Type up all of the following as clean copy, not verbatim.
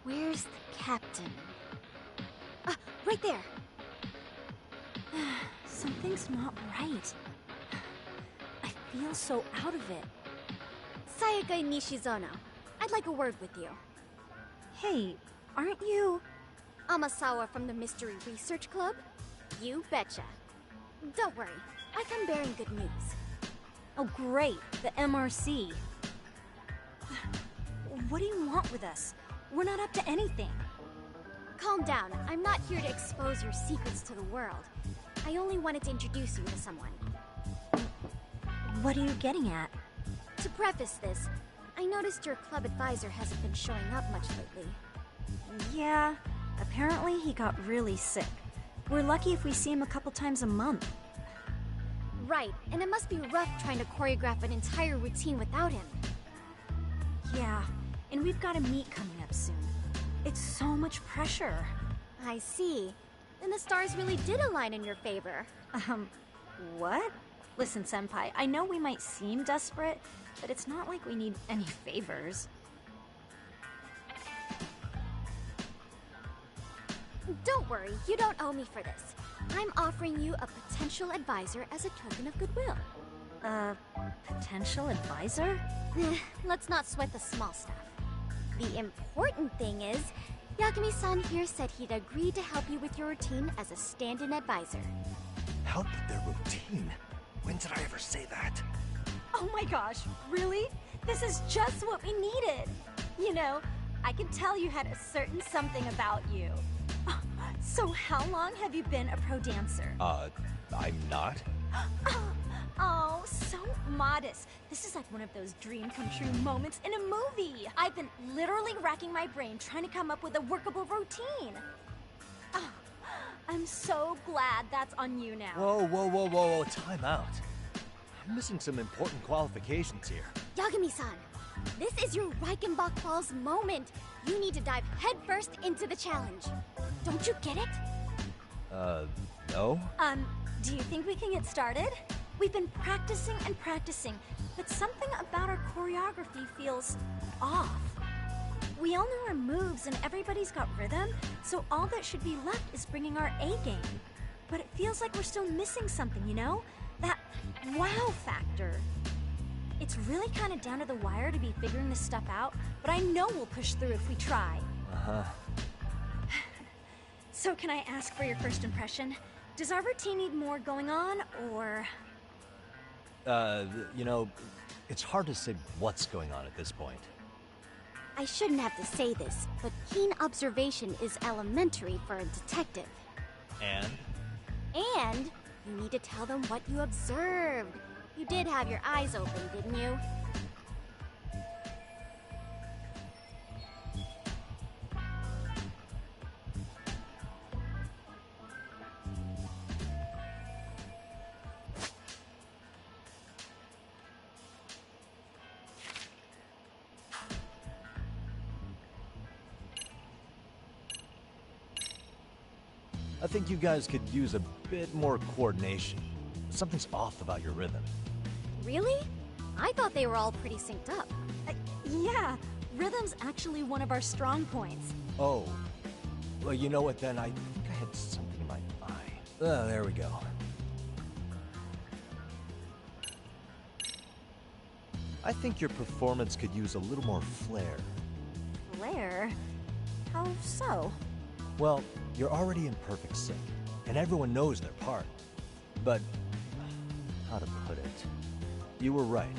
Where's the captain? Ah, right there! Something's not right. I feel so out of it. Sayaka Nishizono, I'd like a word with you. Hey, aren't you... Amasawa from the Mystery Research Club? You betcha. Don't worry, I come bearing good news. Oh great, the MRC. What do you want with us? We're not up to anything. Calm down, I'm not here to expose your secrets to the world. I only wanted to introduce you to someone. What are you getting at? To preface this, I noticed your club advisor hasn't been showing up much lately. Yeah, apparently he got really sick. We're lucky if we see him a couple times a month. Right, and it must be rough trying to choreograph an entire routine without him. Yeah, and we've got a meet coming up soon. It's so much pressure. I see. Then the stars really did align in your favor. What? Listen, Senpai, I know we might seem desperate, but it's not like we need any favors. Don't worry, you don't owe me for this. I'm offering you a potential advisor as a token of goodwill. Potential advisor? Let's not sweat the small stuff. The important thing is, Yakume-san here said he'd agree to help you with your routine as a stand-in advisor. Help with their routine? When did I ever say that? Oh my gosh, really? This is just what we needed. You know, I could tell you had a certain something about you. So how long have you been a pro dancer? I'm not. Oh, so modest. This is like one of those dream come true moments in a movie. I've been literally racking my brain trying to come up with a workable routine. Oh, I'm so glad that's on you now. Whoa, time out. I'm missing some important qualifications here. Yagami-san, this is your Reichenbach Falls moment. You need to dive headfirst into the challenge. Don't you get it? No? Do you think we can get started? We've been practicing and practicing, but something about our choreography feels off. We all know our moves and everybody's got rhythm, so all that should be left is bringing our A game. But it feels like we're still missing something, you know? That wow factor. It's really kind of down to the wire to be figuring this stuff out, but I know we'll push through if we try. Uh-huh. So can I ask for your first impression? Does our routine need more going on, or...? You know, it's hard to say what's going on at this point. I shouldn't have to say this, but keen observation is elementary for a detective. And? And you need to tell them what you observed. You did have your eyes open, didn't you? I think you guys could use a bit more coordination. Something's off about your rhythm. Really? I thought they were all pretty synced up. Yeah, rhythm's actually one of our strong points. Oh. Well, you know what then? I think I had something in my eye. There we go. I think your performance could use a little more flair. Flair? How so? Well, you're already in perfect sync, and everyone knows their part. But, how to put it? You were right.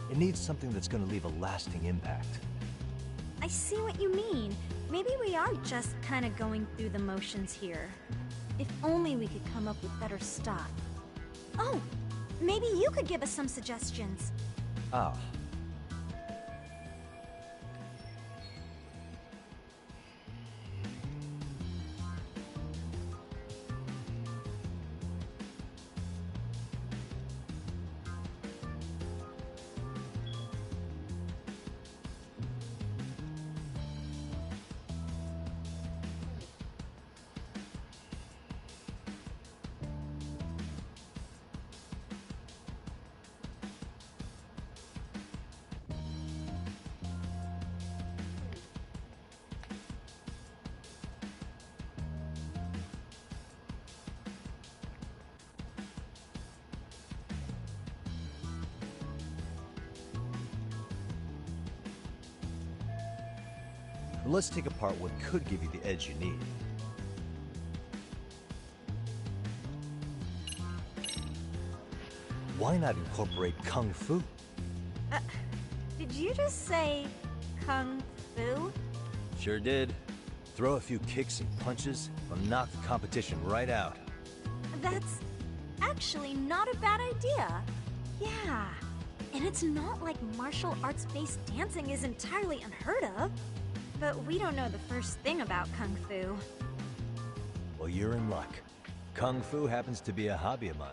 It needs something that's going to leave a lasting impact. I see what you mean. Maybe we are just kind of going through the motions here. If only we could come up with better stuff. Oh, maybe you could give us some suggestions. Ah. Let's take apart what could give you the edge you need. Why not incorporate Kung Fu? Did you just say Kung Fu? Sure did. Throw a few kicks and punches, will knock the competition right out. That's actually not a bad idea. Yeah. And it's not like martial arts-based dancing is entirely unheard of. But we don't know the first thing about Kung Fu. Well, you're in luck. Kung Fu happens to be a hobby of mine.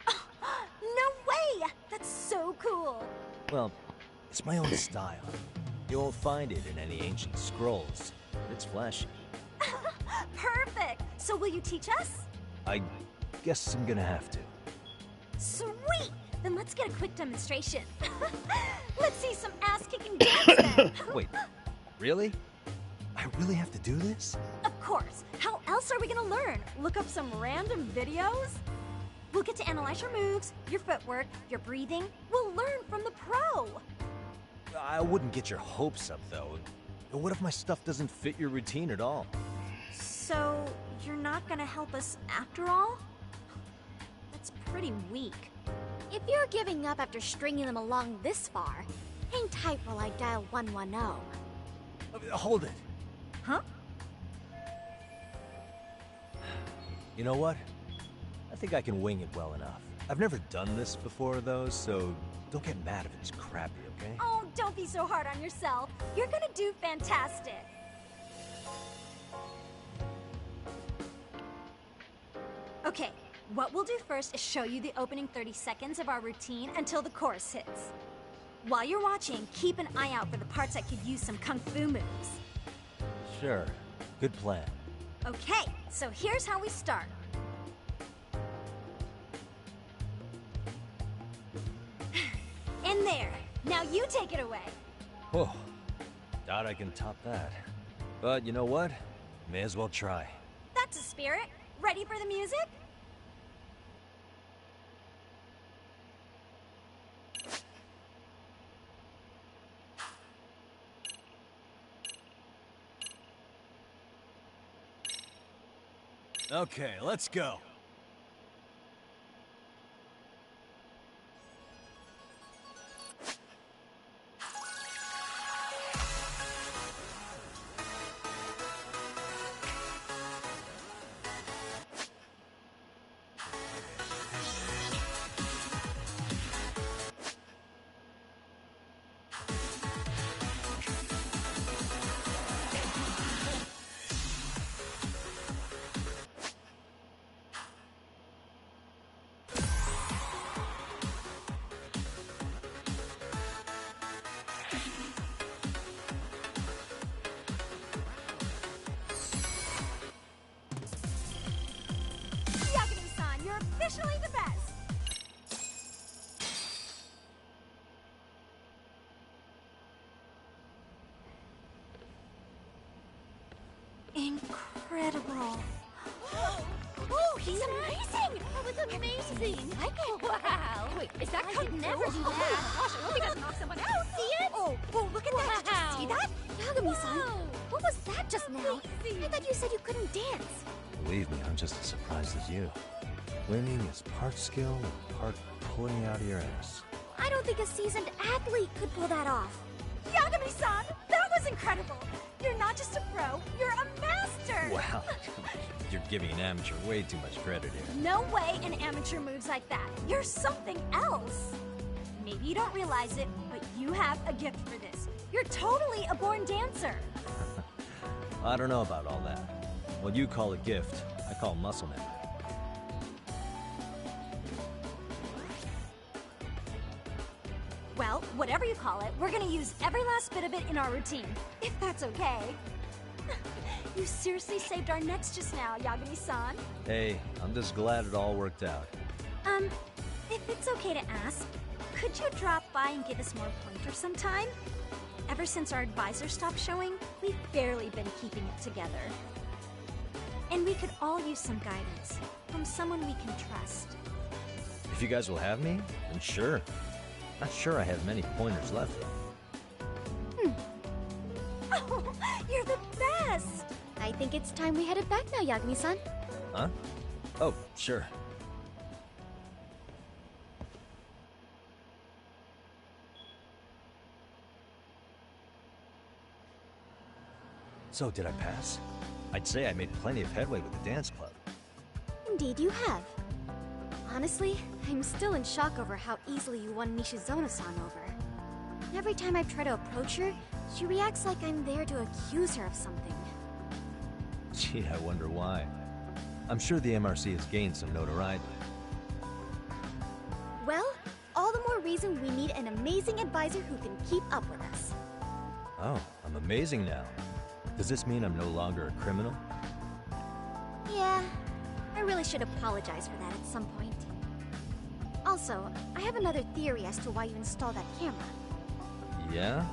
No way! That's so cool! Well, it's my own style. You won't find it in any ancient scrolls. It's flashy. Perfect! So will you teach us? I guess I'm gonna have to. Sweet! Then let's get a quick demonstration. Let's see some ass-kicking dance then! Wait, really? I really have to do this? Of course! How else are we gonna learn? Look up some random videos? We'll get to analyze your moves, your footwork, your breathing. We'll learn from the pro! I wouldn't get your hopes up, though. What if my stuff doesn't fit your routine at all? So, you're not gonna help us after all? That's pretty weak. If you're giving up after stringing them along this far, hang tight while I dial 110. Hold it. Huh? You know what? I think I can wing it well enough. I've never done this before, though, so don't get mad if it's crappy, okay? Oh, don't be so hard on yourself. You're gonna do fantastic. Okay, what we'll do first is show you the opening 30 seconds of our routine until the chorus hits. While you're watching, keep an eye out for the parts that could use some Kung Fu moves. Sure. Good plan. Okay, so here's how we start. In there. Now you take it away. Whoa. Doubt I can top that. But you know what? May as well try. That's a spirit. Ready for the music? Okay, let's go. Yagami-san, you're officially the best! Incredible. Oh, he's amazing! That was amazing! Wow! Wait, is that I could never do that. Gosh, I hope he doesn't knock someone out! See it? Oh, look at that. Did you see that? Yagami-san, what was that just now? I thought you said you couldn't dance. Believe me, I'm just as surprised as you. Winning is part skill and part pulling you out of your ass. I don't think a seasoned athlete could pull that off. Yagami-san, that was incredible. You're not just a pro, you're a master. Wow. You're giving an amateur way too much credit here. No way an amateur moves like that. You're something else. Maybe you don't realize it, but you have a gift for this. You're totally a born dancer. I don't know about all that. What you call a gift, I call muscle memory. Well, whatever you call it, we're gonna use every last bit of it in our routine, if that's okay. You seriously saved our necks just now, Yagami-san. Hey, I'm just glad it all worked out. If it's okay to ask, could you drop by and give us more pointers sometime? Ever since our advisor stopped showing, we've barely been keeping it together. And we could all use some guidance from someone we can trust. If you guys will have me, then sure. Not sure I have many pointers left. Oh, you're the think it's time we headed back now, Yagami-san. Huh? Oh, sure. So, did I pass? I'd say I made plenty of headway with the dance club. Indeed you have. Honestly, I'm still in shock over how easily you won Nishizona-san over. Every time I try to approach her, she reacts like I'm there to accuse her of something. Gee, I wonder why. I'm sure the MRC has gained some notoriety. Well, all the more reason we need an amazing advisor who can keep up with us. Oh, I'm amazing now. Does this mean I'm no longer a criminal? Yeah, I really should apologize for that at some point. Also, I have another theory as to why you installed that camera. Yeah?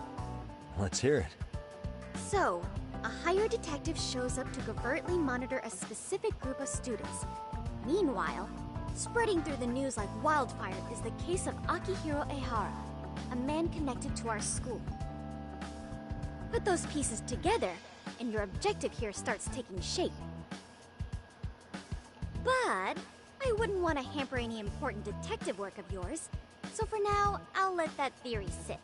Let's hear it. So, a hired detective shows up to covertly monitor a specific group of students. Meanwhile, spreading through the news like wildfire is the case of Akihiro Ehara, a man connected to our school. Put those pieces together, and your objective here starts taking shape. But I wouldn't want to hamper any important detective work of yours, so for now, I'll let that theory sit.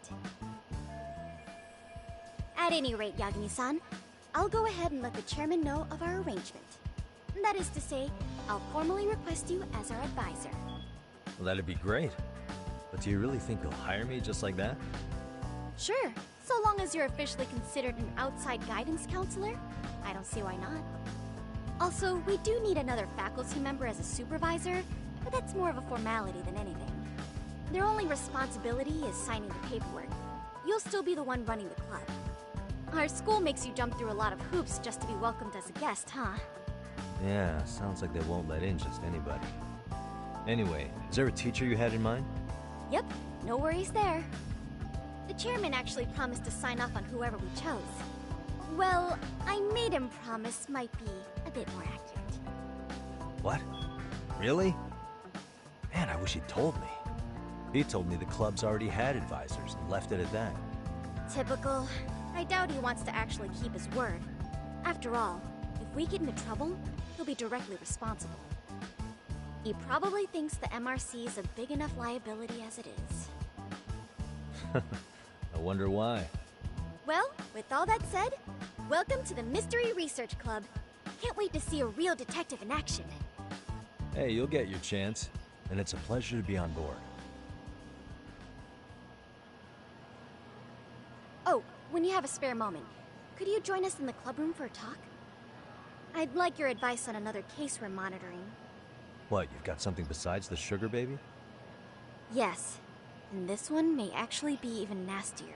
At any rate, Yagami-san, I'll go ahead and let the chairman know of our arrangement. That is to say, I'll formally request you as our advisor. Well, that'd be great. But do you really think you'll hire me just like that? Sure, so long as you're officially considered an outside guidance counselor, I don't see why not. Also, we do need another faculty member as a supervisor, but that's more of a formality than anything. Their only responsibility is signing the paperwork. You'll still be the one running the club. Our school makes you jump through a lot of hoops just to be welcomed as a guest, huh? Yeah, sounds like they won't let in just anybody. Anyway, is there a teacher you had in mind? Yep, no worries there. The chairman actually promised to sign off on whoever we chose. Well, I made him promise might be a bit more accurate. What? Really? Man, I wish he'd told me. He told me the club's already had advisors and left it at that. Typical. I doubt he wants to actually keep his word. After all, if we get into trouble, he'll be directly responsible. He probably thinks the MRC is a big enough liability as it is. I wonder why. Well, with all that said, welcome to the Mystery Research Club. Can't wait to see a real detective in action. Hey, you'll get your chance, and it's a pleasure to be on board. Oh, when you have a spare moment, could you join us in the club room for a talk? I'd like your advice on another case we're monitoring. What, you've got something besides the sugar baby? Yes, and this one may actually be even nastier.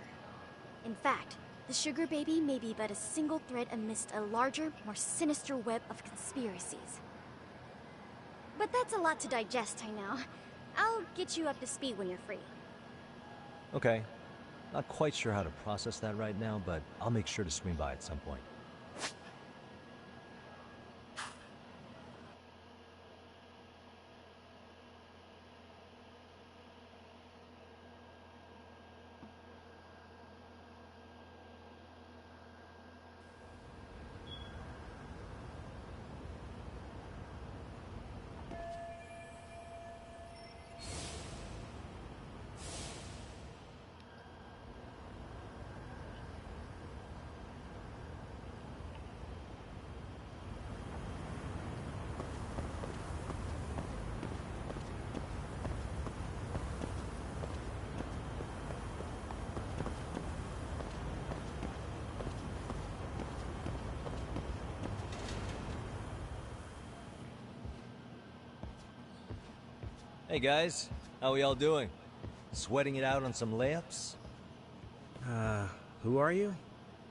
In fact, the sugar baby may be but a single thread amidst a larger, more sinister web of conspiracies. But that's a lot to digest, I know. I'll get you up to speed when you're free. Okay. Not quite sure how to process that right now, but I'll make sure to swing by at some point. Hey guys, how we all doing? Sweating it out on some layups? Who are you?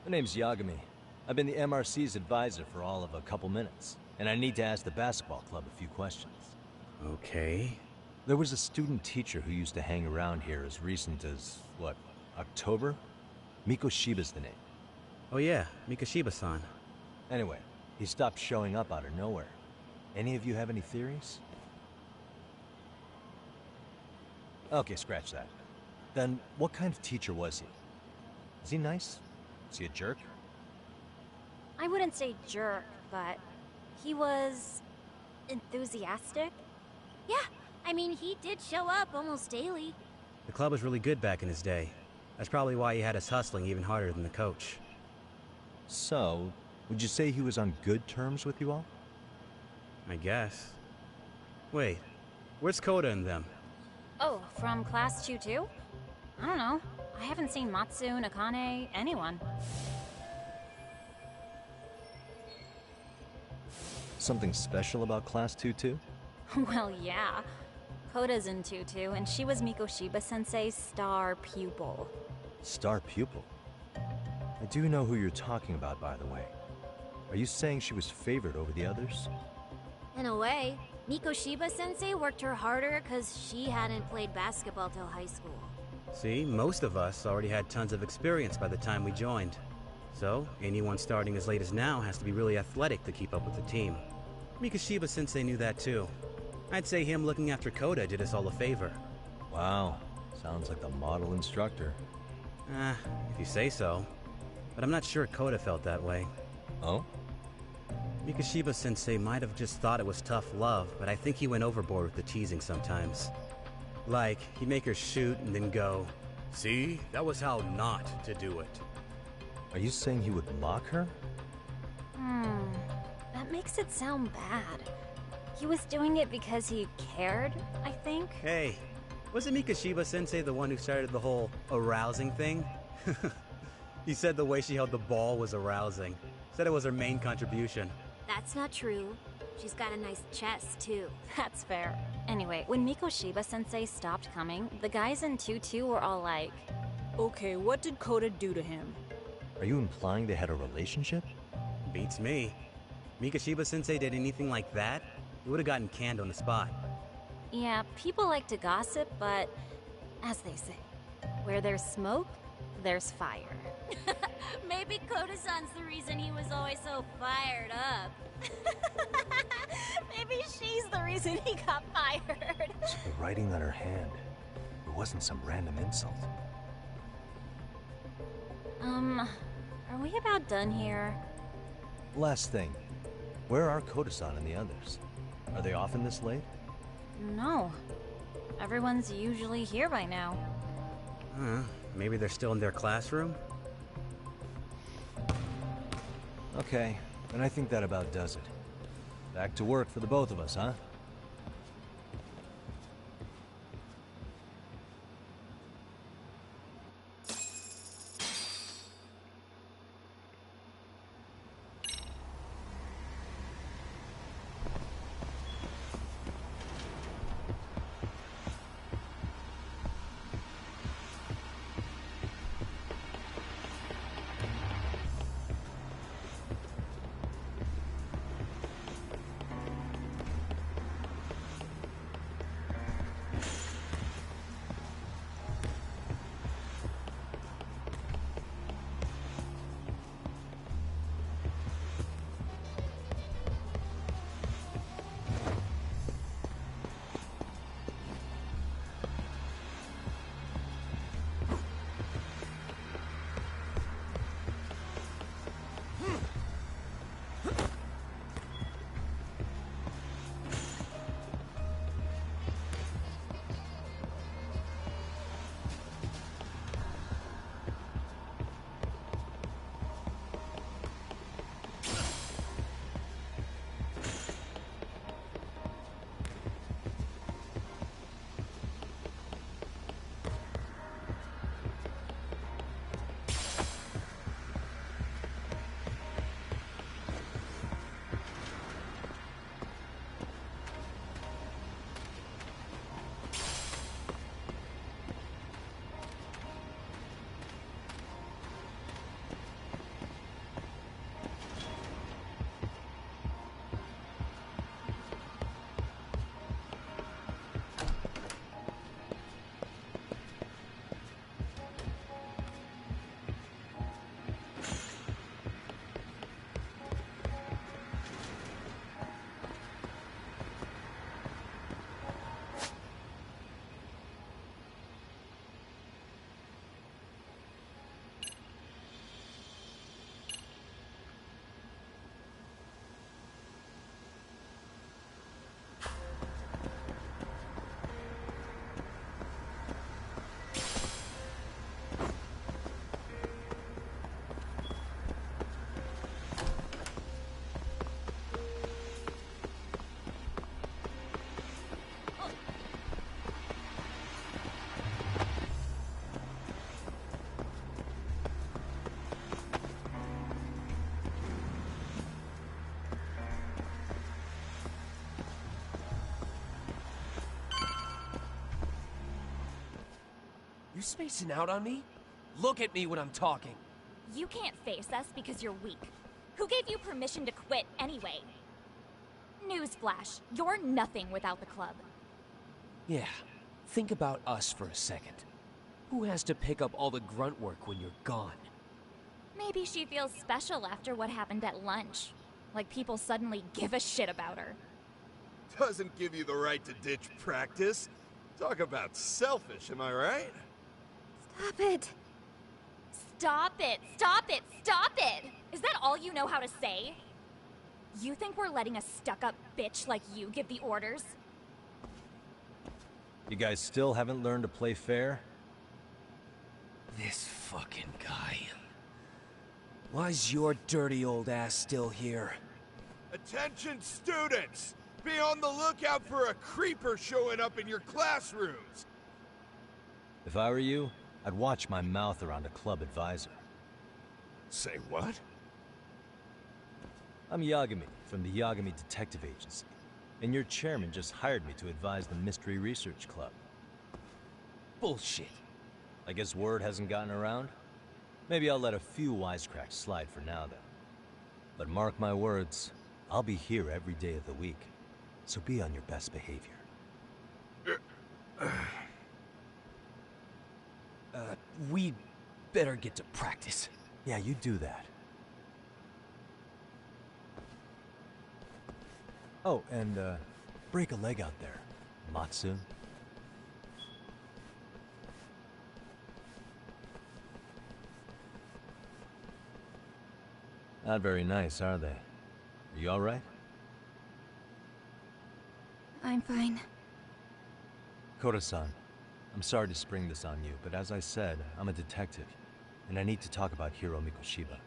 My name's Yagami. I've been the MRC's advisor for all of a couple minutes, and I need to ask the basketball club a few questions. Okay. There was a student teacher who used to hang around here as recent as, what, October? Mikoshiba's the name. Oh yeah, Mikoshiba-san. Anyway, he stopped showing up out of nowhere. Any of you have any theories? Okay, scratch that. Then, what kind of teacher was he? Is he nice? Is he a jerk? I wouldn't say jerk, but he was enthusiastic. Yeah, I mean, he did show up almost daily. The club was really good back in his day. That's probably why he had us hustling even harder than the coach. So, would you say he was on good terms with you all? I guess. Wait, where's Koda and them? Oh, from class 2 too? I don't know. I haven't seen Matsu, Nakane, anyone. Something special about Class 2-2? Well, yeah. Koda's in Tutu, and she was Mikoshiba-sensei's star pupil. Star pupil? I do know who you're talking about, by the way. Are you saying she was favored over the others? In a way, Mikoshiba-sensei worked her harder because she hadn't played basketball till high school. See, most of us already had tons of experience by the time we joined. So, anyone starting as late as now has to be really athletic to keep up with the team. Mikoshiba-sensei knew that too. I'd say him looking after Koda did us all a favor. Wow, sounds like the model instructor. If you say so. But I'm not sure Koda felt that way. Oh? Mikoshiba-sensei might have just thought it was tough love, but I think he went overboard with the teasing sometimes. Like, he'd make her shoot and then go, "See, that was how not to do it." Are you saying he would mock her? That makes it sound bad. He was doing it because he cared, I think. Hey, wasn't Mikoshiba-sensei the one who started the whole arousing thing? He said the way she held the ball was arousing. Said it was her main contribution. That's not true. She's got a nice chest, too. That's fair. Anyway, when Mikoshiba-sensei stopped coming, the guys in Tutu were all like, "Okay, what did Koda do to him?" Are you implying they had a relationship? Beats me. Mikoshiba-sensei did anything like that, he would have gotten canned on the spot. Yeah, people like to gossip, but as they say, where there's smoke, there's fire. Maybe Koda-san's the reason he was always so fired up. Maybe she's the reason he got fired. The writing on her hand. It wasn't some random insult. Are we about done here? Last thing. Where are Koda-san and the others? Are they often this late? No. Everyone's usually here by now. Maybe they're still in their classroom? Okay, and I think that about does it. Back to work for the both of us, huh? You spacing out on me? Look at me when I'm talking. You can't face us because you're weak. Who gave you permission to quit anyway? Newsflash, you're nothing without the club. Yeah, think about us for a second. Who has to pick up all the grunt work when you're gone? Maybe she feels special after what happened at lunch. Like people suddenly give a shit about her. Doesn't give you the right to ditch practice. Talk about selfish, am I right? Stop it. Stop it! Stop it! Stop it! Is that all you know how to say? You think we're letting a stuck-up bitch like you give the orders? You guys still haven't learned to play fair? This fucking guy. Why's your dirty old ass still here? Attention students! Be on the lookout for a creeper showing up in your classrooms! If I were you, I'd watch my mouth around a club advisor. Say what? I'm Yagami, from the Yagami Detective Agency, and your chairman just hired me to advise the Mystery Research Club. Bullshit. I guess word hasn't gotten around? Maybe I'll let a few wisecracks slide for now, then. But mark my words, I'll be here every day of the week, so be on your best behavior. We better get to practice. Yeah, you do that. Oh, and, break a leg out there, Matsu. Not very nice, are they? Are you alright? I'm fine. Koda-san, I'm sorry to spring this on you, but as I said, I'm a detective, and I need to talk about Hiro Mikoshiba.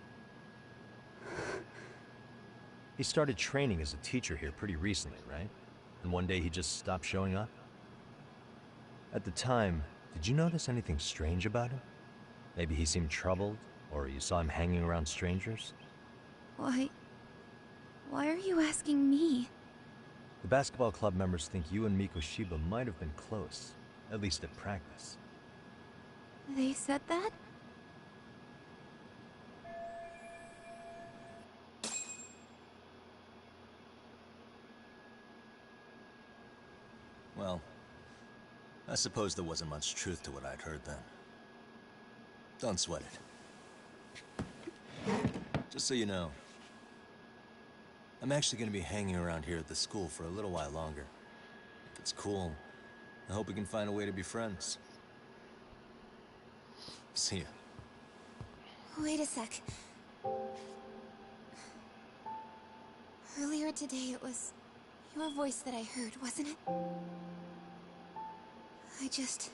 He started training as a teacher here pretty recently, right? And one day he just stopped showing up? At the time, did you notice anything strange about him? Maybe he seemed troubled, or you saw him hanging around strangers? Why are you asking me? The basketball club members think you and Mikoshiba might have been close, at least at practice. They said that? Well, I suppose there wasn't much truth to what I'd heard then. Don't sweat it. Just so you know, I'm actually going to be hanging around here at the school for a little while longer. If it's cool, I hope we can find a way to be friends. See ya. Wait a sec. Earlier today it was your voice that I heard, wasn't it? I just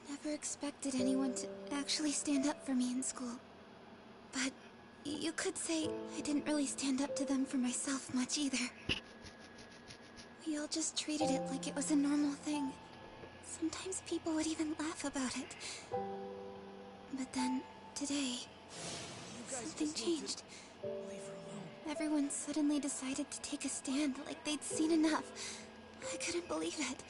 never expected anyone to actually stand up for me in school. But you could say I didn't really stand up to them for myself much either. We all just treated it like it was a normal thing. Sometimes people would even laugh about it. But then, today, something changed. Everyone suddenly decided to take a stand like they'd seen enough. I couldn't believe it.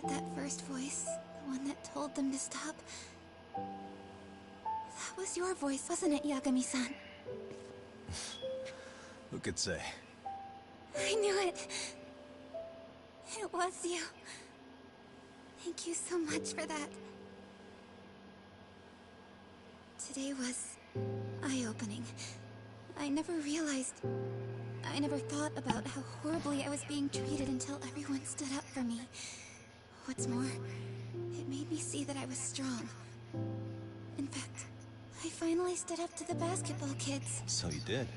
But that first voice, the one that told them to stop, that was your voice, wasn't it, Yagami-san? Who could say? I knew it. It was you. Thank you so much for that. Today was eye-opening. I never thought about how horribly I was being treated until everyone stood up for me. What's more, it made me see that I was strong. In fact, I finally stood up to the basketball kids. So you did.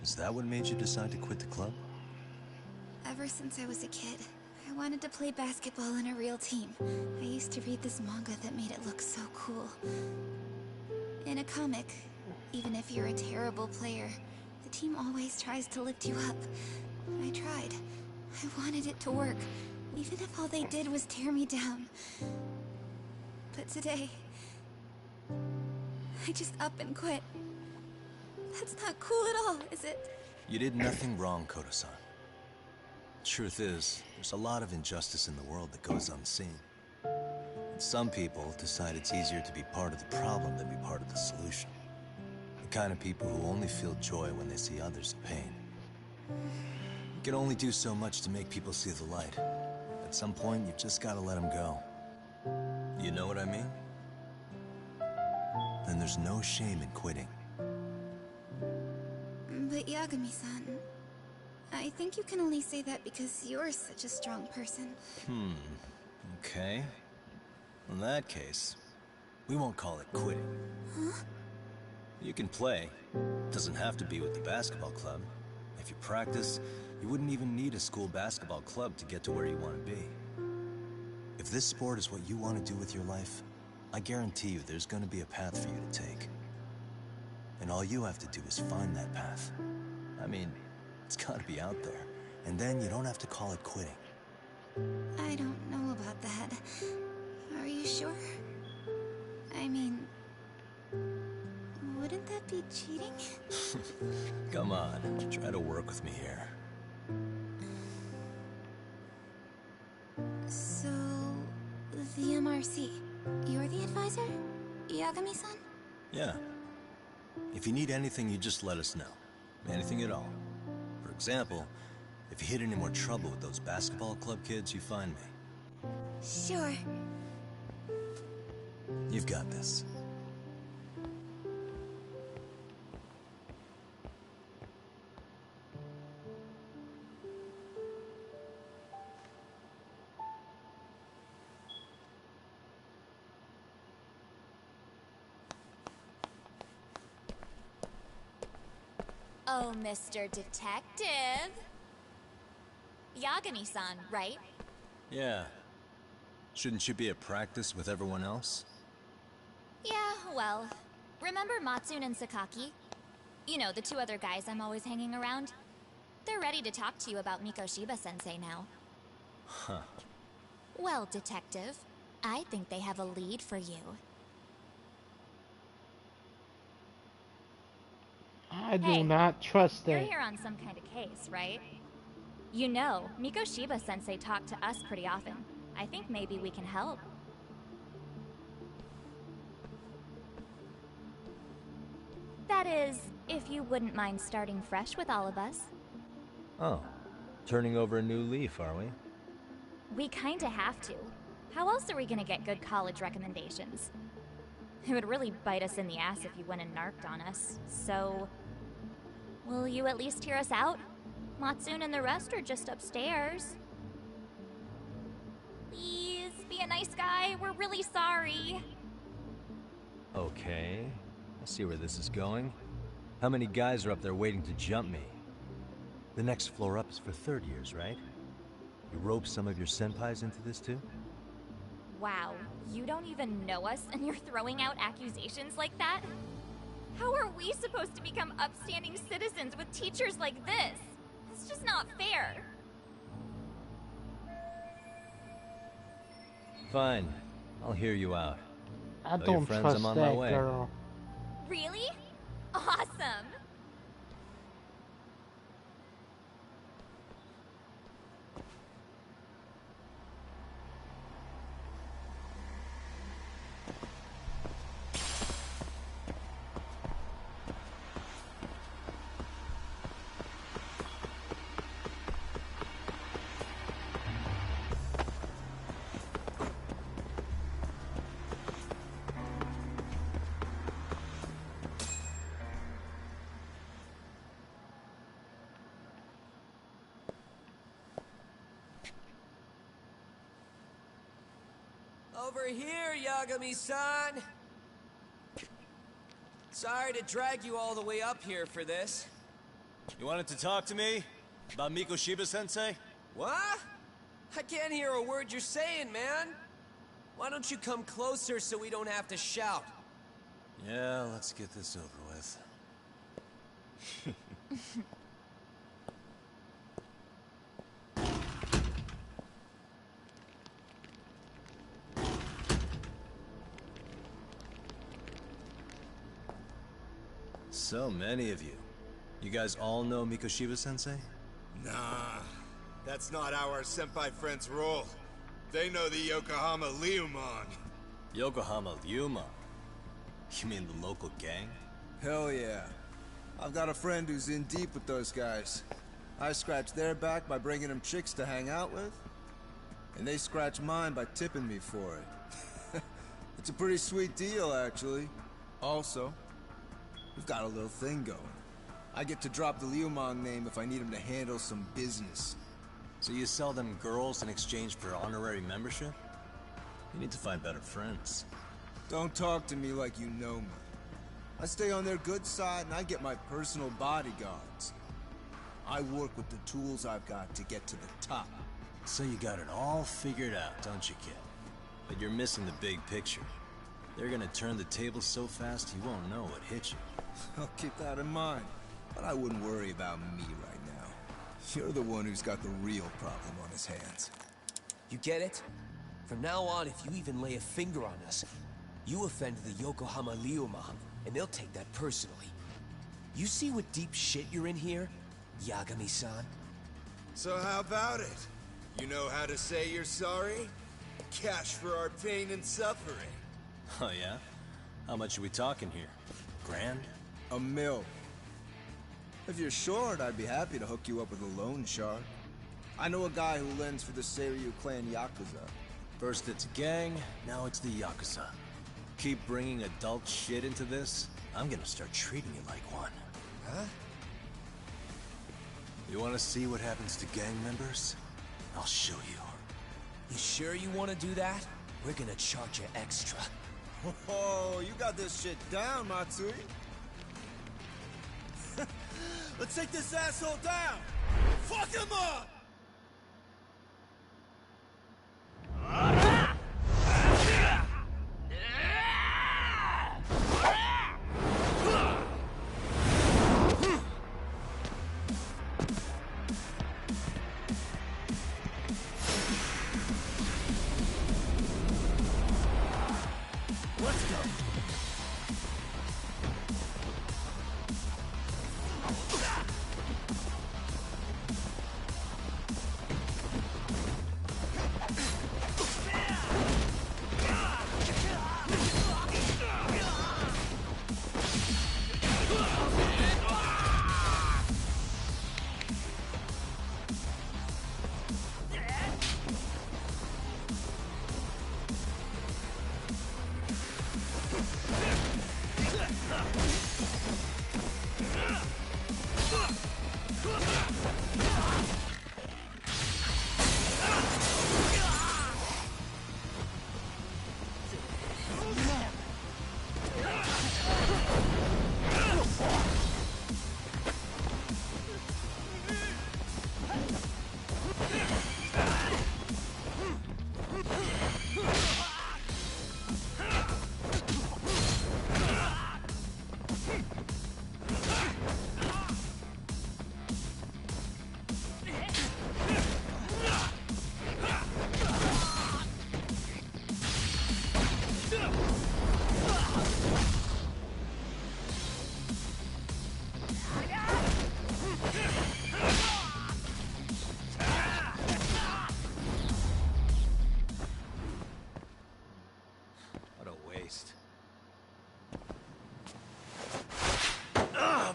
Is that what made you decide to quit the club? Ever since I was a kid, I wanted to play basketball in a real team. I used to read this manga that made it look so cool. In a comic, even if you're a terrible player, the team always tries to lift you up. I tried. I wanted it to work, even if all they did was tear me down. But today, I just up and quit. That's not cool at all, is it? You did nothing wrong, Koda-san. Truth is, there's a lot of injustice in the world that goes unseen. And some people decide it's easier to be part of the problem than be part of the solution. The kind of people who only feel joy when they see others in pain. You can only do so much to make people see the light. At some point, you've just got to let them go. You know what I mean? Then there's no shame in quitting. But Yagami-san, I think you can only say that because you're such a strong person. Okay. In that case, we won't call it quitting. Huh? You can play. Doesn't have to be with the basketball club. If you practice, you wouldn't even need a school basketball club to get to where you want to be. If this sport is what you want to do with your life, I guarantee you there's going to be a path for you to take. And all you have to do is find that path. I mean, it's got to be out there. And then you don't have to call it quitting. I don't know about that. Are you sure? I mean, wouldn't that be cheating? Come on, try to work with me here. So, the MRC, you're the advisor? Yagami-san? Yeah. If you need anything, you just let us know. Anything at all. For example, if you hit any more trouble with those basketball club kids, you find me. Sure. You've got this. Oh, Mr. Detective. Yagami-san, right? Yeah. Shouldn't you be at practice with everyone else? Yeah, well, remember Matsune and Sakaki? You know, the two other guys I'm always hanging around? They're ready to talk to you about Mikoshiba-sensei now. Huh. Well, Detective, I think they have a lead for you. I do not trust You're that. here on some kind of case, right? You know, Mikoshiba-sensei talked to us pretty often. I think maybe we can help. That is, if you wouldn't mind starting fresh with all of us. Oh. Turning over a new leaf, are we? We kinda have to. How else are we gonna get good college recommendations? It would really bite us in the ass if you went and narked on us, so... Will you at least hear us out? Matsune and the rest are just upstairs. Please, be a nice guy. We're really sorry. Okay. I see where this is going. How many guys are up there waiting to jump me? The next floor up is for third years, right? You rope some of your senpais into this too? Wow, you don't even know us and you're throwing out accusations like that? How are we supposed to become upstanding citizens with teachers like this? It's just not fair. Fine. I'll hear you out. I Tell your don't friends trust I'm on my that way. girl. Really? Awesome! Over here, Yagami-san! Sorry to drag you all the way up here for this. You wanted to talk to me? About Mikoshiba-sensei? What? I can't hear a word you're saying, man! Why don't you come closer so we don't have to shout? Yeah, let's get this over with. So many of you. You guys all know Mikoshiba-sensei? Nah, that's not how our senpai friends roll. They know the Yokohama Leomon. Yokohama Lyuma? You mean the local gang? Hell yeah. I've got a friend who's in deep with those guys. I scratch their back by bringing them chicks to hang out with, and they scratch mine by tipping me for it. It's a pretty sweet deal, actually. Also, we've got a little thing going. I get to drop the Leomon name if I need him to handle some business. So you sell them girls in exchange for honorary membership? You need to find better friends. Don't talk to me like you know me. I stay on their good side and I get my personal bodyguards. I work with the tools I've got to get to the top. So you got it all figured out, don't you, kid? But you're missing the big picture. They're gonna turn the tables so fast you won't know what hit you. I'll keep that in mind. But I wouldn't worry about me right now. You're the one who's got the real problem on his hands. You get it? From now on, if you even lay a finger on us, you offend the Yokohama Leomon, and they'll take that personally. You see what deep shit you're in here, Yagami-san? So how about it? You know how to say you're sorry? Cash for our pain and suffering. Oh yeah? How much are we talking here? Grand? $1 million. If you're short, I'd be happy to hook you up with a loan shark. I know a guy who lends for the Seiryu clan Yakuza. First it's a gang, now it's the Yakuza. Keep bringing adult shit into this, I'm gonna start treating you like one. Huh? You wanna see what happens to gang members? I'll show you. You sure you want to do that? We're gonna charge you extra. Oh, you got this shit down, Matsui. Let's take this asshole down! Fuck him up!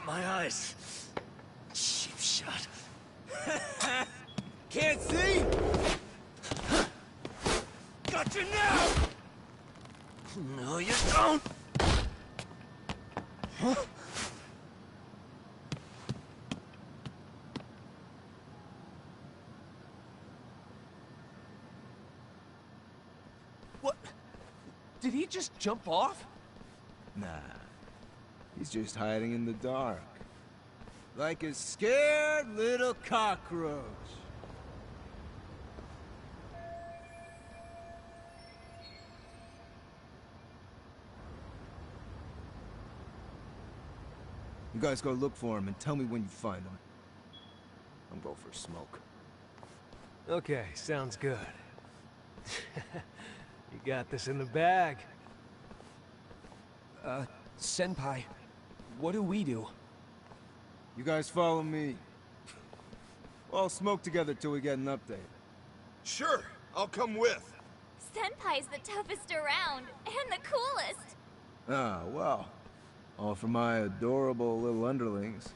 My eyes. Cheap shot. Can't see? Got you now! No, you don't! Huh? What? Did he just jump off? Nah. He's just hiding in the dark. Like a scared little cockroach. You guys go look for him and tell me when you find him. I'm going for a smoke. Okay, sounds good. You got this in the bag. Senpai, what do we do? You guys follow me. We'll all smoke together till we get an update. Sure, I'll come with. Senpai's the toughest around, and the coolest. Ah, well. All for my adorable little underlings.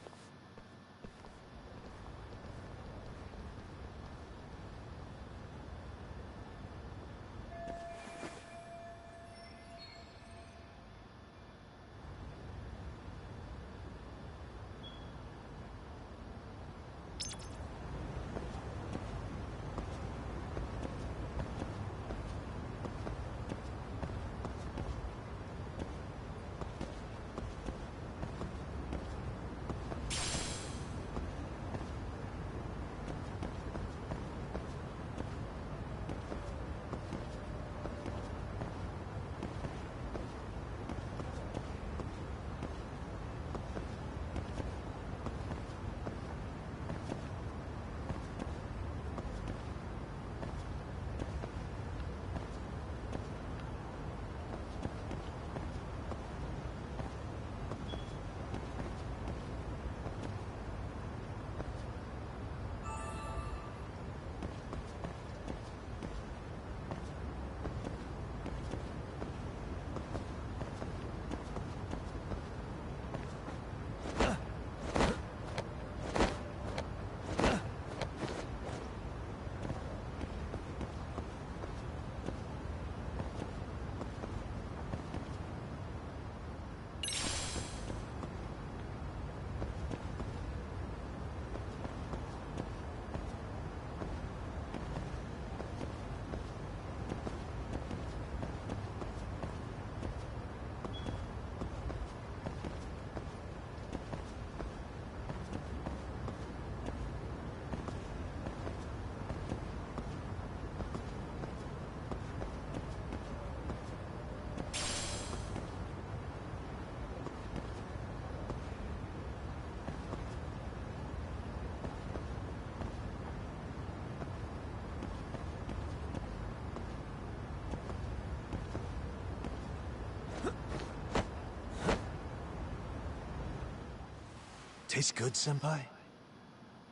Tastes good, Senpai?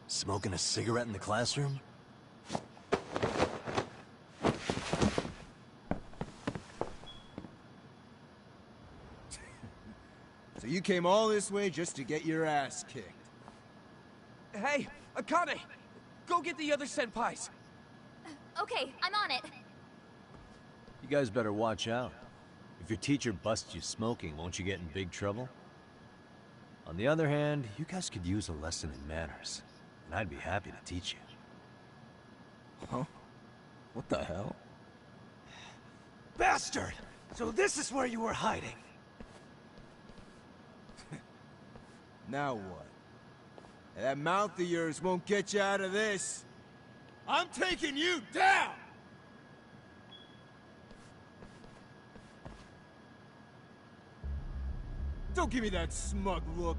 Smoking a cigarette in the classroom? So you came all this way just to get your ass kicked? Hey, Akane! Go get the other senpais! Okay, I'm on it. You guys better watch out. If your teacher busts you smoking, won't you get in big trouble? On the other hand, you guys could use a lesson in manners, and I'd be happy to teach you. Huh? What the hell? Bastard! So this is where you were hiding. Now what? That mouth of yours won't get you out of this. I'm taking you down! Don't give me that smug look.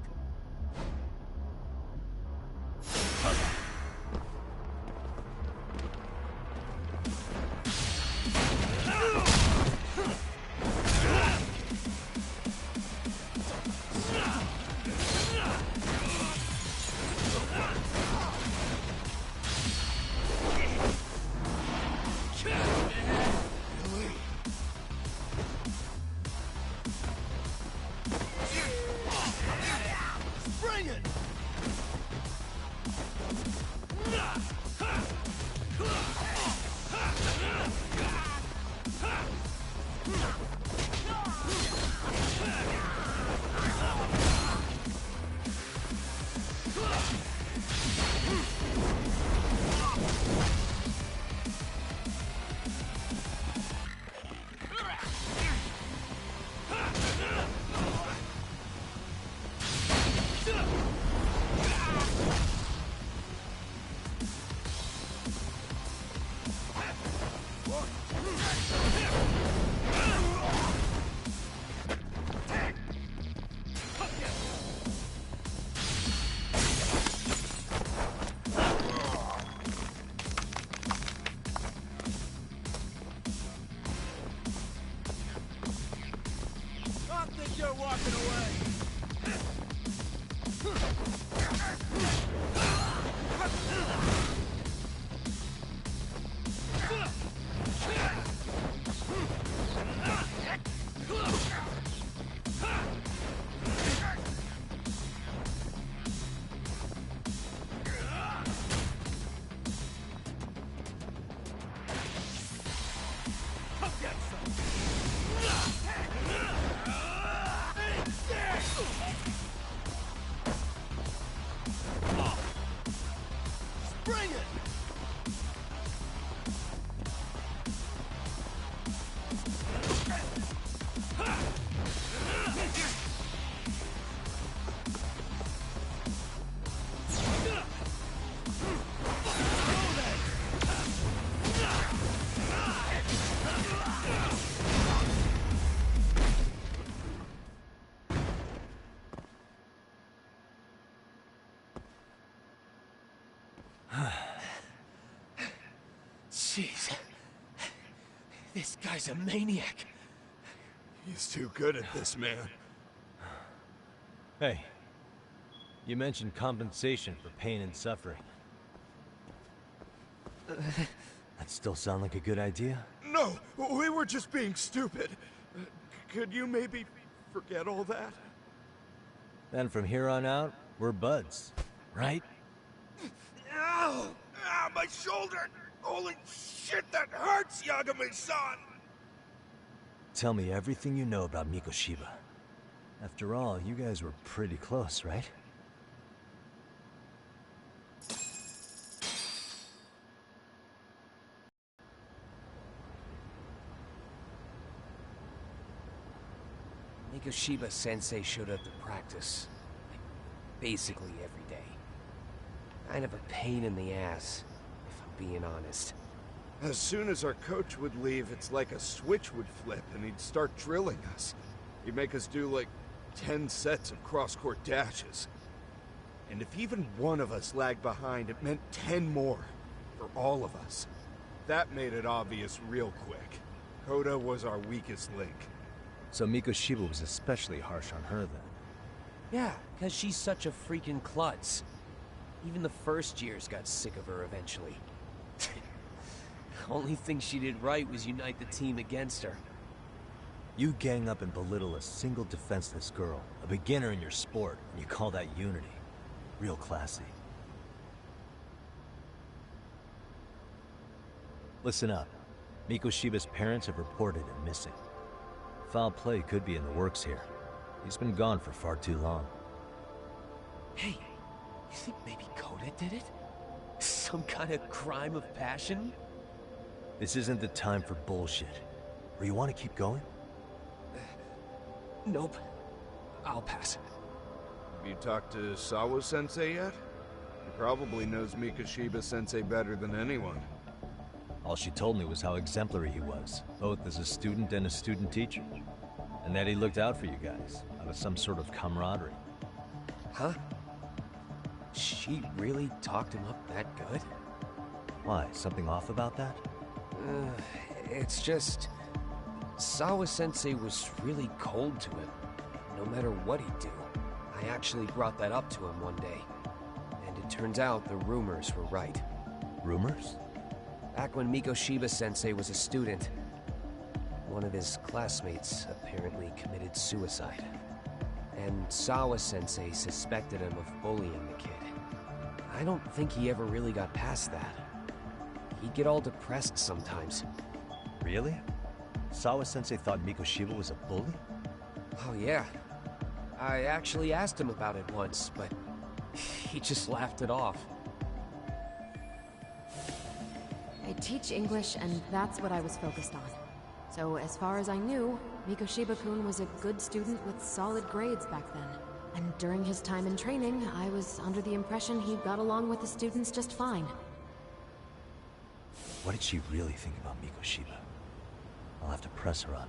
Bring it! Jeez. This guy's a maniac. He's too good at this, man. Hey, you mentioned compensation for pain and suffering. That still sound like a good idea? No, we were just being stupid. Could you maybe forget all that? Then from here on out, we're buds, right? Ow! Ah, my shoulder! Holy shit, that hurts, Yagami-san! Tell me everything you know about Mikoshiba. After all, you guys were pretty close, right? Mikoshiba Sensei showed up to practice, like, basically every day. Kind of a pain in the ass, if I'm being honest. As soon as our coach would leave, it's like a switch would flip and he'd start drilling us. He'd make us do like 10 sets of cross-court dashes. And if even one of us lagged behind, it meant 10 more for all of us. That made it obvious real quick. Koda was our weakest link. So Mikoshiba was especially harsh on her then? Yeah, because she's such a freaking klutz. Even the first years got sick of her eventually. Only thing she did right was unite the team against her. You gang up and belittle a single defenseless girl, a beginner in your sport, and you call that unity. Real classy. Listen up. Mikoshiba's parents have reported him missing. Foul play could be in the works here. He's been gone for far too long. Hey, you think maybe Koda did it? Some kind of crime of passion? This isn't the time for bullshit. Or you want to keep going? Nope. I'll pass. Have you talked to Sawa-sensei yet? He probably knows Mikoshiba-sensei better than anyone. All she told me was how exemplary he was, both as a student and a student teacher. And that he looked out for you guys, out of some sort of camaraderie. Huh? She really talked him up that good? Why, something off about that? It's just... Sawa-sensei was really cold to him, no matter what he'd do. I actually brought that up to him one day. And it turns out the rumors were right. Rumors? Back when Mikoshiba-sensei was a student, one of his classmates apparently committed suicide. And Sawa-sensei suspected him of bullying the kid. I don't think he ever really got past that. He'd get all depressed sometimes. Really? Sawa-sensei thought Mikoshiba was a bully? Oh yeah. I actually asked him about it once, but he just laughed it off. I teach English, and that's what I was focused on. So as far as I knew, Mikoshiba-kun was a good student with solid grades back then. And during his time in training, I was under the impression he got along with the students just fine. What did she really think about Mikoshiba? I'll have to press her on it.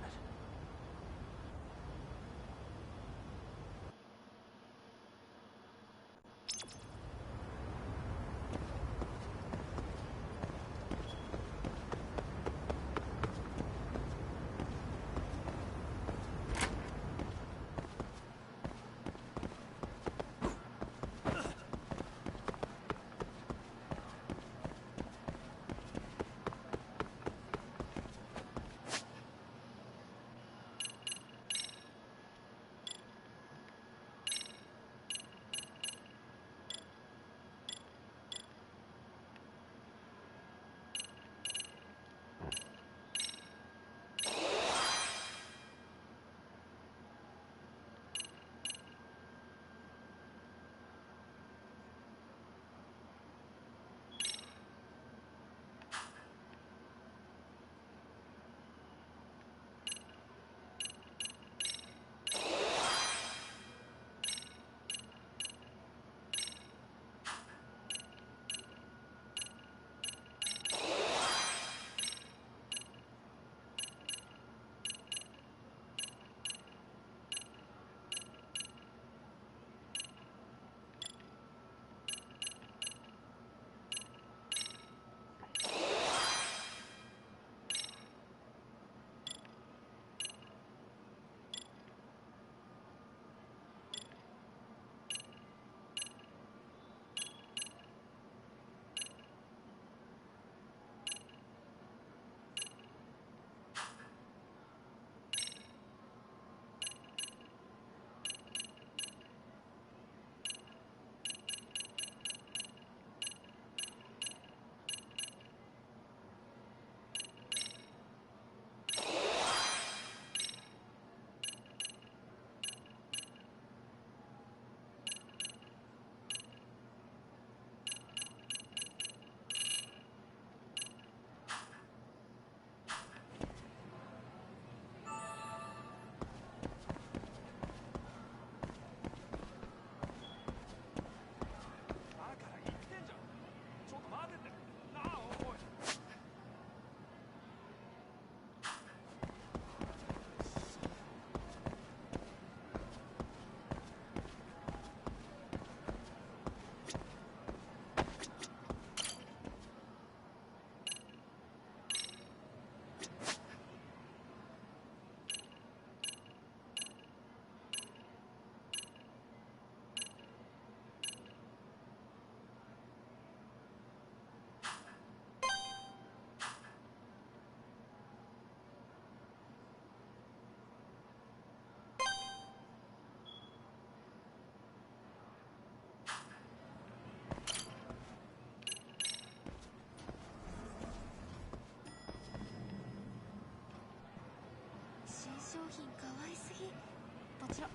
どちら。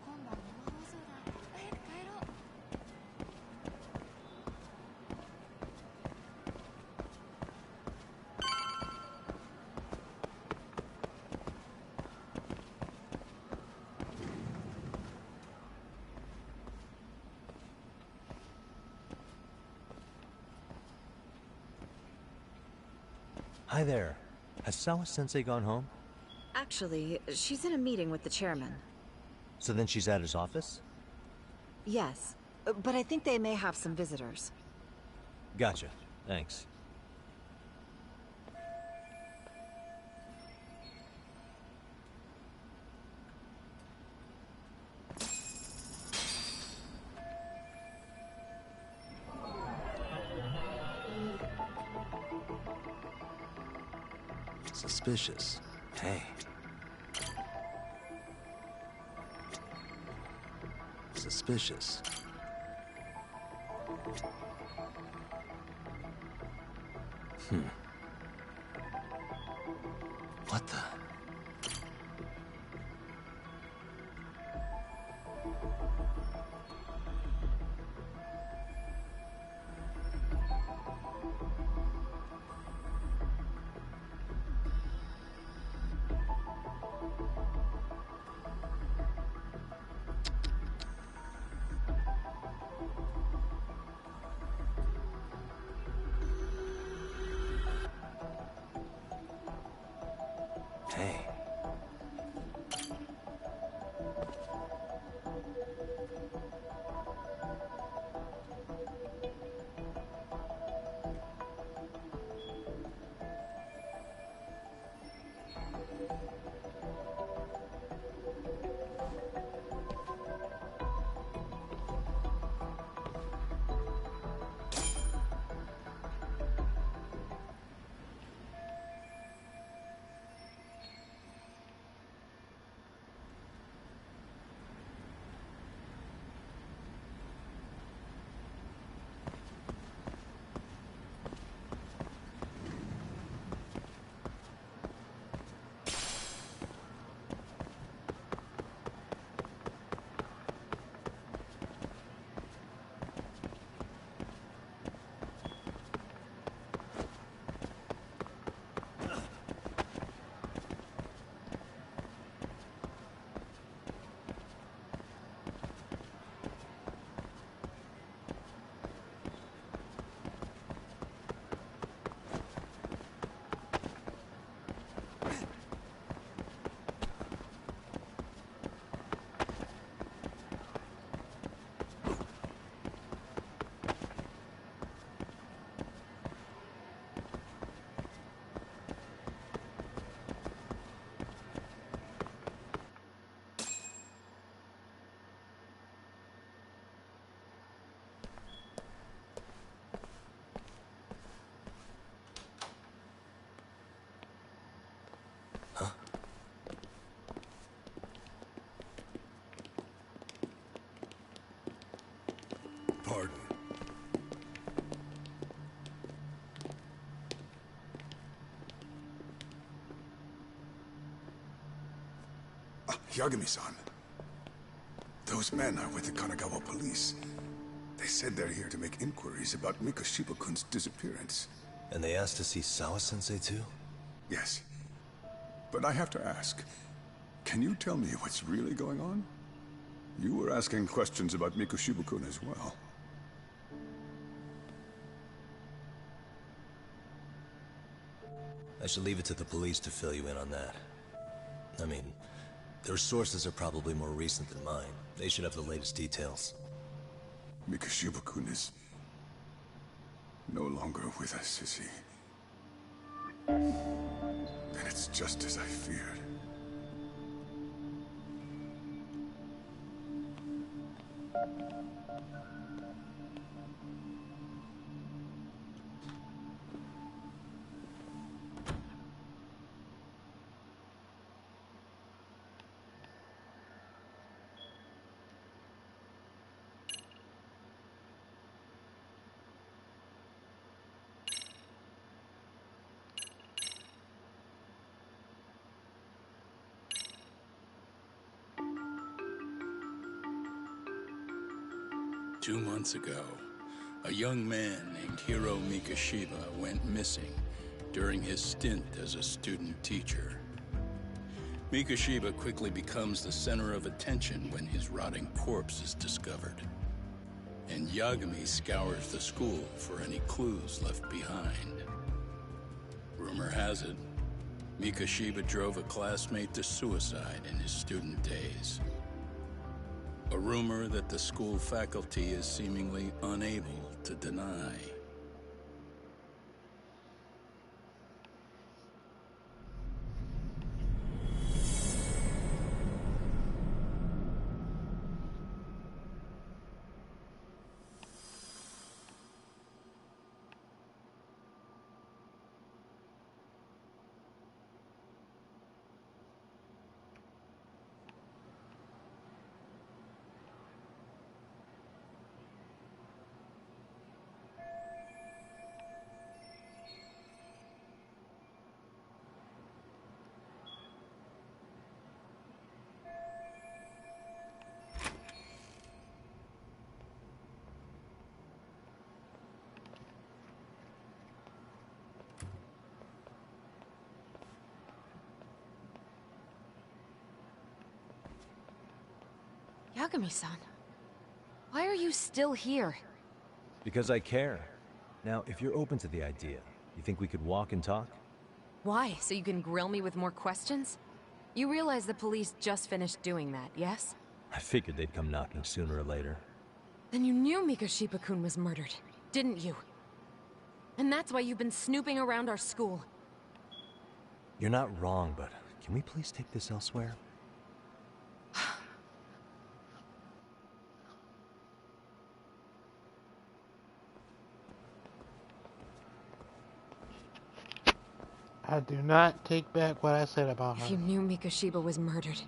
今晩生放送だ。早く帰ろう。Hi there. Has Sawa-sensei gone home? Actually, she's in a meeting with the chairman. So then she's at his office? Yes, but I think they may have some visitors. Gotcha. Thanks. Suspicious. Hey. Suspicious. What the? Hey. Pardon. Yagami-san. Those men are with the Kanagawa police. They said they're here to make inquiries about Mikoshiba-kun's disappearance. And they asked to see Sawa-sensei too? Yes. But I have to ask, can you tell me what's really going on? You were asking questions about Mikoshiba-kun as well. I should leave it to the police to fill you in on that. I mean, their sources are probably more recent than mine. They should have the latest details. Mikoshiba-kun is no longer with us, is he? Then it's just as I feared. 2 months ago, a young man named Hiro Mikashiba went missing during his stint as a student teacher. Mikashiba quickly becomes the center of attention when his rotting corpse is discovered. And Yagami scours the school for any clues left behind. Rumor has it, Mikashiba drove a classmate to suicide in his student days. A rumor that the school faculty is seemingly unable to deny. Yagami-san, why are you still here? Because I care. Now, if you're open to the idea, you think we could walk and talk? Why? So you can grill me with more questions? You realize the police just finished doing that, yes? I figured they'd come knocking sooner or later. Then you knew Mikashiba-kun was murdered, didn't you? And that's why you've been snooping around our school. You're not wrong, but can we please take this elsewhere? I do not take back what I said about her. If you knew Mikashiba was murdered,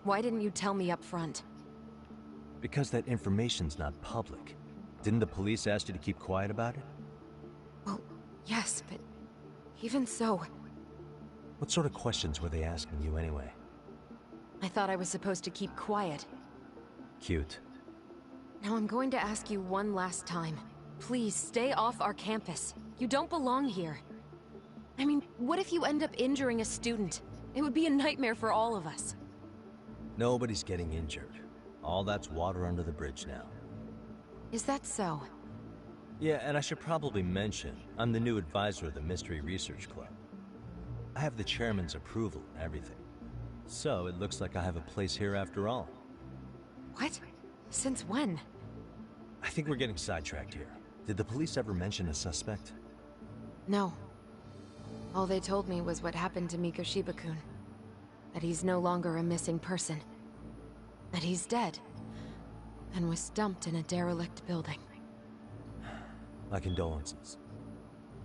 why didn't you tell me up front? Because that information's not public. Didn't the police ask you to keep quiet about it? Well, yes, but even so... What sort of questions were they asking you anyway? I thought I was supposed to keep quiet. Cute. Now I'm going to ask you one last time. Please, stay off our campus. You don't belong here. I mean, what if you end up injuring a student? It would be a nightmare for all of us. Nobody's getting injured. All that's water under the bridge now. Is that so? Yeah, and I should probably mention, I'm the new advisor of the Mystery Research Club. I have the chairman's approval and everything. So it looks like I have a place here after all. What? Since when? I think we're getting sidetracked here. Did the police ever mention a suspect? No. All they told me was what happened to Mikashiba-kun. That he's no longer a missing person. That he's dead. And was dumped in a derelict building. My condolences.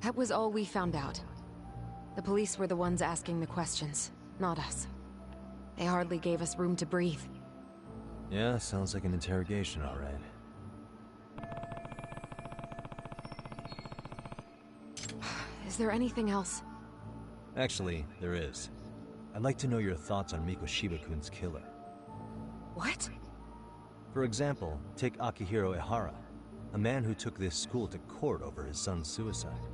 That was all we found out. The police were the ones asking the questions, not us. They hardly gave us room to breathe. Yeah, sounds like an interrogation, all right. Is there anything else? Actually, there is. I'd like to know your thoughts on Mikashiba-kun's killer. What? For example, take Akihiro Ehara, a man who took this school to court over his son's suicide.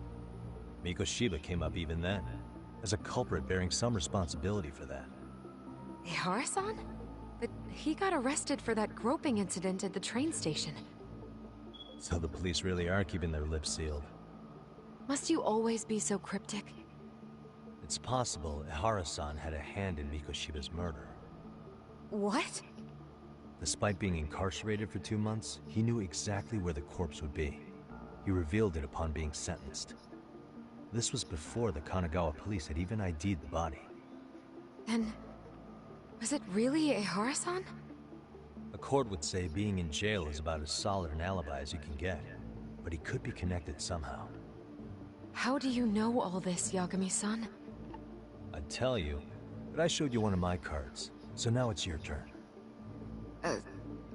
Mikashiba came up even then, as a culprit bearing some responsibility for that. Ehara-san? But he got arrested for that groping incident at the train station. So the police really are keeping their lips sealed. Must you always be so cryptic? It's possible Ehara-san had a hand in Mikashiba's murder. What? Despite being incarcerated for 2 months, he knew exactly where the corpse would be. He revealed it upon being sentenced. This was before the Kanagawa police had even ID'd the body. Then... was it really Ehara-san? A court would say being in jail is about as solid an alibi as you can get. But he could be connected somehow. How do you know all this, Yagami-san? I'd tell you, but I showed you one of my cards, so now it's your turn.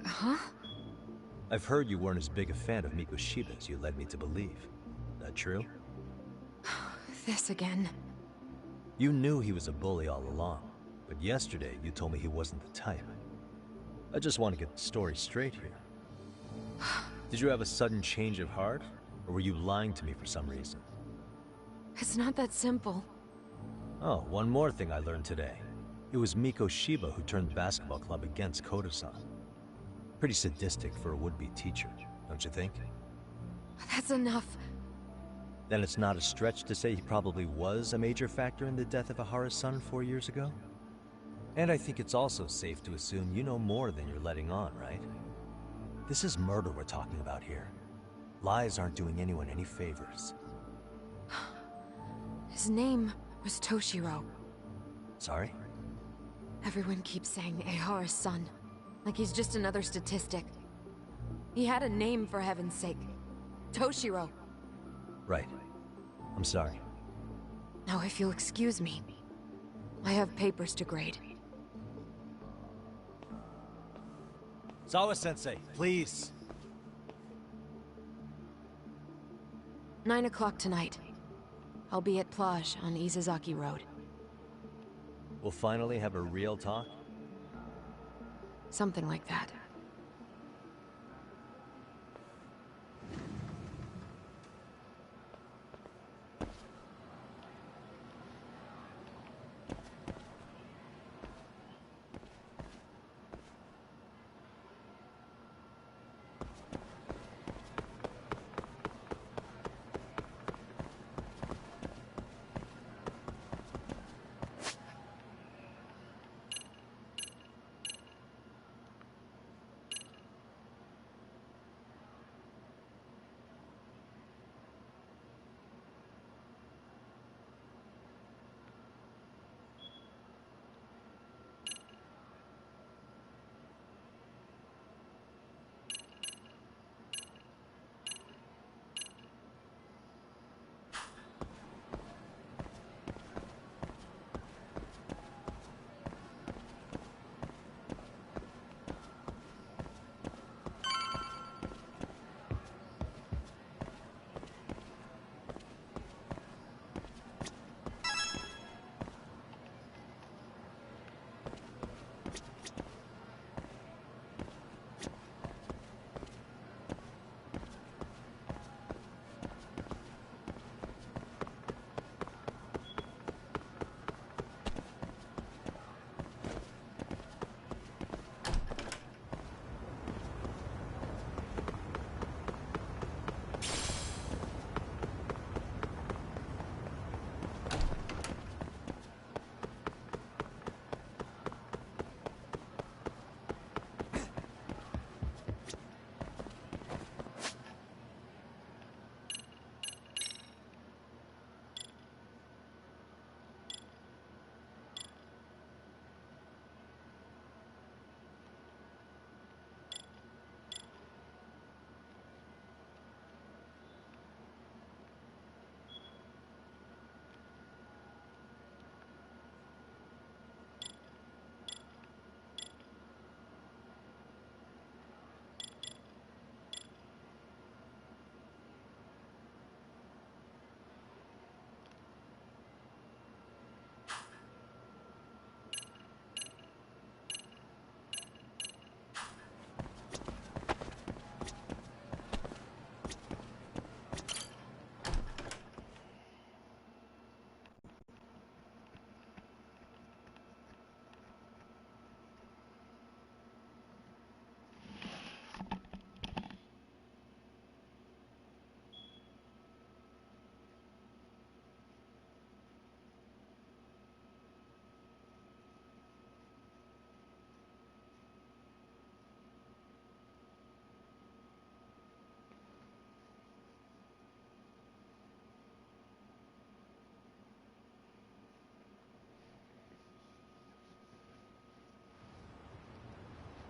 Huh? I've heard you weren't as big a fan of Mikashiba as you led me to believe. That true? This again. You knew he was a bully all along, but yesterday you told me he wasn't the type. I just want to get the story straight here. Did you have a sudden change of heart? Or were you lying to me for some reason? It's not that simple. Oh, one more thing I learned today. It was Miko Shiba who turned the basketball club against Koto-san. Pretty sadistic for a would-be teacher, don't you think? That's enough. Then it's not a stretch to say he probably was a major factor in the death of Ahara's son 4 years ago? And I think it's also safe to assume you know more than you're letting on, right? This is murder we're talking about here. Lies aren't doing anyone any favors. His name was Toshiro. Sorry? Everyone keeps saying Ahara's son, like he's just another statistic. He had a name, for heaven's sake. Toshiro. Right. I'm sorry. Now, if you'll excuse me, I have papers to grade. Sawa-sensei, please. 9 o'clock tonight. I'll be at Plage on Izazaki Road. We'll finally have a real talk? Something like that.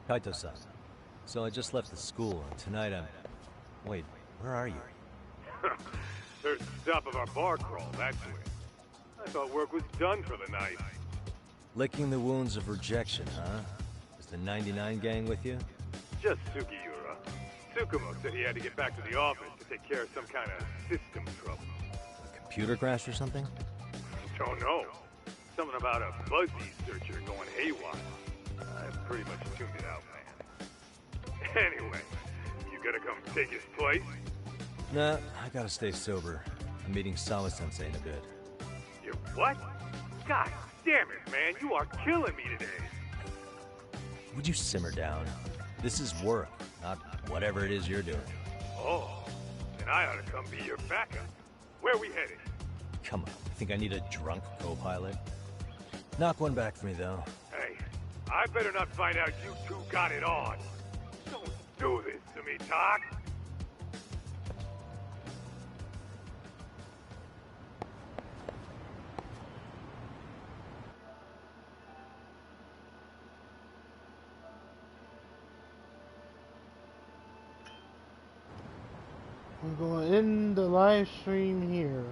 Kaito-san. So I just left the school, and tonight I'm... Wait, where are you? First stop of our bar crawl, that's where. I thought work was done for the night. Licking the wounds of rejection, huh? Is the 99 gang with you? Just Sugiura. Tsukumo said he had to get back to the office to take care of some kind of system trouble. A computer crash or something? Don't know. Something about a fuzzy searcher going haywire. I pretty much tuned it out, man. Anyway, you Gonna come take his place? Nah, I gotta stay sober. I'm meeting Sama-sensei in a bit. You what? God damn it, man, you are killing me today. Would you simmer down? This is work, not whatever it is you're doing. Oh, then I ought to come be your backup. Where are we headed? Come on, you think I need a drunk co-pilot? Knock one back for me, though. Hey, I better not find out you two got it on. Don't do this to me, Doc. We're going to end the live stream here.